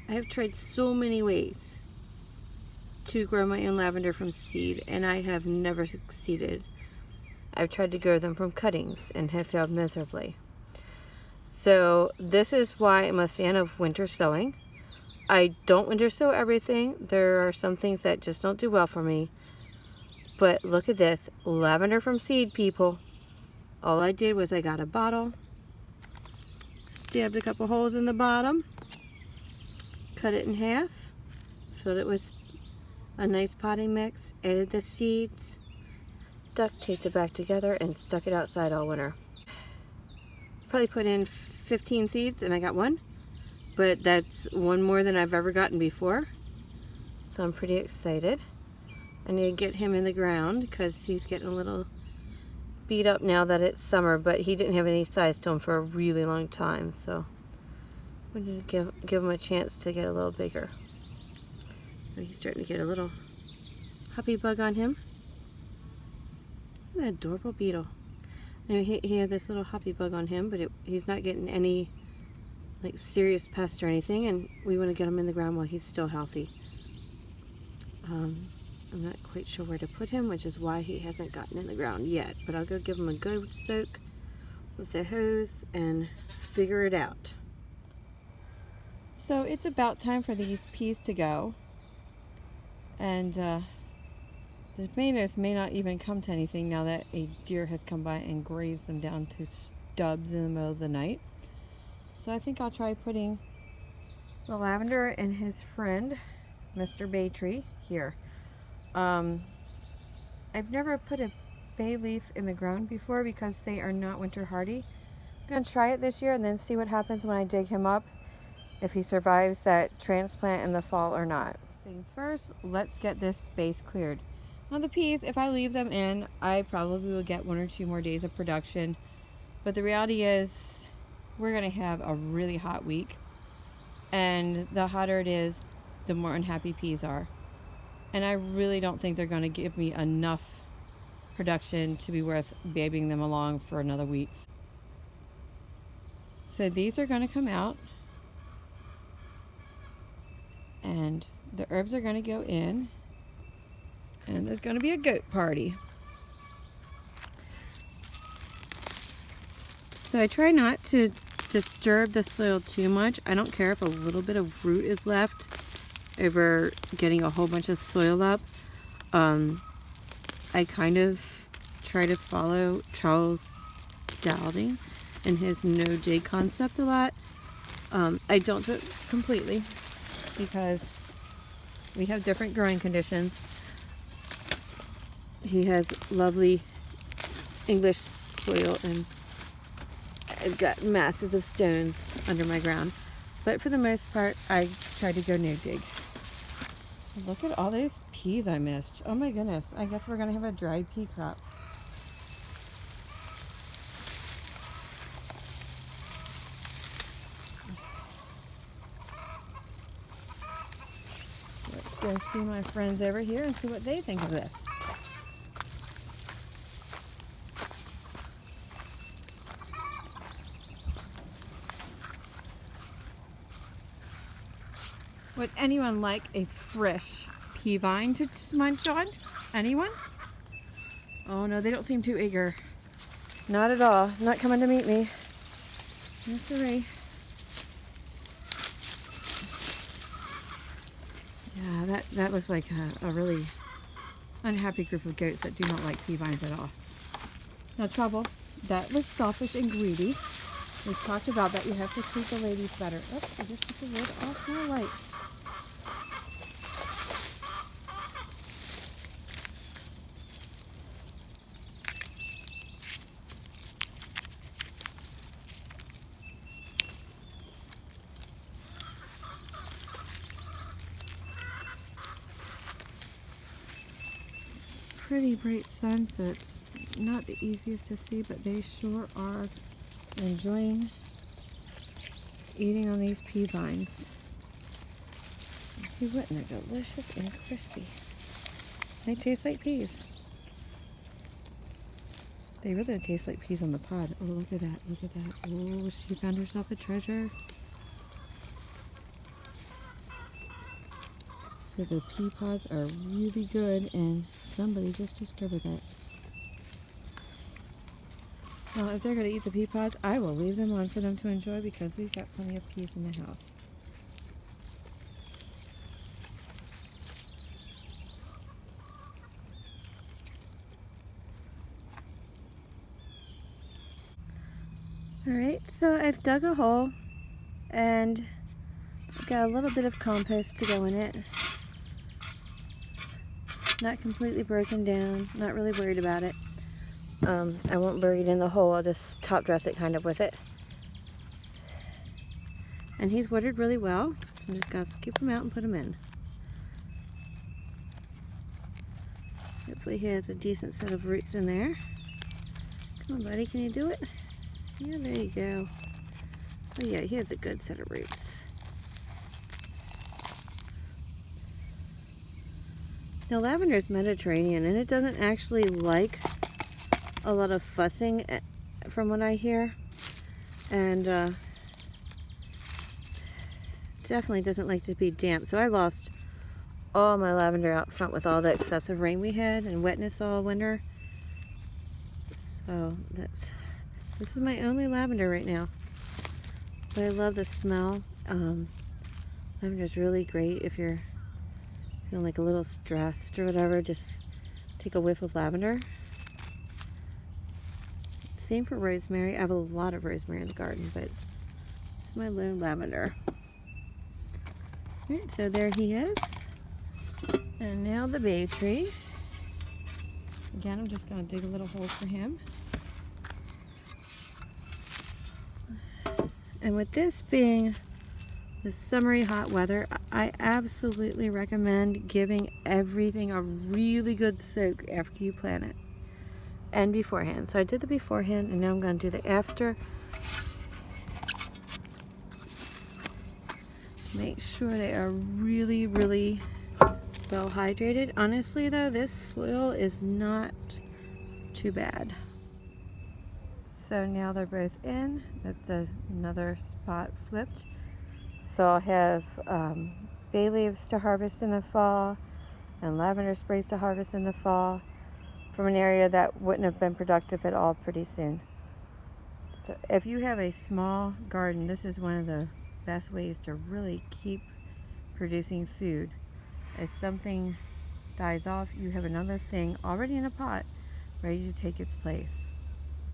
I have tried so many ways to grow my own lavender from seed, and I have never succeeded. I've tried to grow them from cuttings and have failed miserably. So this is why I'm a fan of winter sowing. I don't winter sow everything. There are some things that just don't do well for me. But look at this, lavender from seed, people. All I did was I got a bottle, stabbed a couple holes in the bottom, cut it in half, filled it with a nice potting mix, added the seeds, duct taped it back together, and stuck it outside all winter. Probably put in 15 seeds and I got one, but that's one more than I've ever gotten before. So I'm pretty excited. I need to get him in the ground because he's getting a little beat up now that it's summer, but he didn't have any size to him for a really long time, so we need to give him a chance to get a little bigger. He's starting to get a little puppy bug on him. Look at that adorable beetle. Anyway, he had this little hoppy bug on him, but he's not getting any like serious pest or anything, and we want to get him in the ground while he's still healthy. I'm not quite sure where to put him, which is why he hasn't gotten in the ground yet, but I'll go give him a good soak with the hose and figure it out. So it's about time for these peas to go, and the tomatoes may not even come to anything now that a deer has come by and grazed them down to stubs in the middle of the night. So I think I'll try putting the lavender and his friend, Mr. Baytree, here. I've never put a bay leaf in the ground before because they are not winter hardy. I'm going to try it this year and then see what happens when I dig him up, if he survives that transplant in the fall or not. Things first, let's get this space cleared. Now the peas, if I leave them in, I probably will get 1 or 2 more days of production. But the reality is, we're going to have a really hot week. And the hotter it is, the more unhappy peas are. And I really don't think they're going to give me enough production to be worth babying them along for another week. So these are going to come out. And the herbs are going to go in. And there's going to be a goat party. So I try not to disturb the soil too much. I don't care if a little bit of root is left over getting a whole bunch of soil up. I kind of try to follow Charles Dowding and his no-dig concept a lot. I don't do it completely because we have different growing conditions. He has lovely English soil and I've got masses of stones under my ground. But for the most part, I try to go no-dig. Look at all those peas I missed. Oh my goodness. I guess we're going to have a dried pea crop. So let's go see my friends over here and see what they think of this. Would anyone like a fresh pea vine to munch on? Anyone? Oh no, they don't seem too eager. Not at all. Not coming to meet me. No siree. Yeah, that looks like a really unhappy group of goats that do not like pea vines at all. No trouble. That was selfish and greedy. We've talked about that. You have to treat the ladies better. Oops, I just took the lid off my light. Pretty bright sun, so it's not the easiest to see, but they sure are enjoying eating on these pea vines. Who wouldn't? They're delicious and crispy. They taste like peas. They really taste like peas on the pod. Oh, look at that, look at that. Oh, she found herself a treasure. So the pea pods are really good, and somebody just discovered that. Well, if they're going to eat the pea pods, I will leave them on for them to enjoy because we've got plenty of peas in the house. Alright, so I've dug a hole and got a little bit of compost to go in it. Not completely broken down, not really worried about it. I won't bury it in the hole, I'll just top dress it kind of with it. And he's watered really well, so I'm just going to scoop him out and put him in. Hopefully he has a decent set of roots in there. Come on buddy, can you do it? Yeah, there you go. Oh yeah, he has a good set of roots. Now lavender is Mediterranean and it doesn't actually like a lot of fussing from what I hear. And definitely doesn't like to be damp. So I lost all my lavender out front with all the excessive rain we had and wetness all winter. So this is my only lavender right now. But I love the smell. Lavender is really great if you're feeling like a little stressed or whatever. Just take a whiff of lavender. Same for rosemary. I have a lot of rosemary in the garden, but this is my lone lavender. Alright, so there he is. And now the bay tree. Again, I'm just going to dig a little hole for him. And with this being the summery hot weather, I absolutely recommend giving everything a really good soak after you plant it and beforehand. So I did the beforehand and now I'm going to do the after. Make sure they are really, really well hydrated. Honestly though, this soil is not too bad. So now they're both in. That's another spot flipped. So I'll have bay leaves to harvest in the fall and lavender sprays to harvest in the fall from an area that wouldn't have been productive at all pretty soon. So if you have a small garden, this is one of the best ways to really keep producing food. As something dies off, you have another thing already in a pot ready to take its place.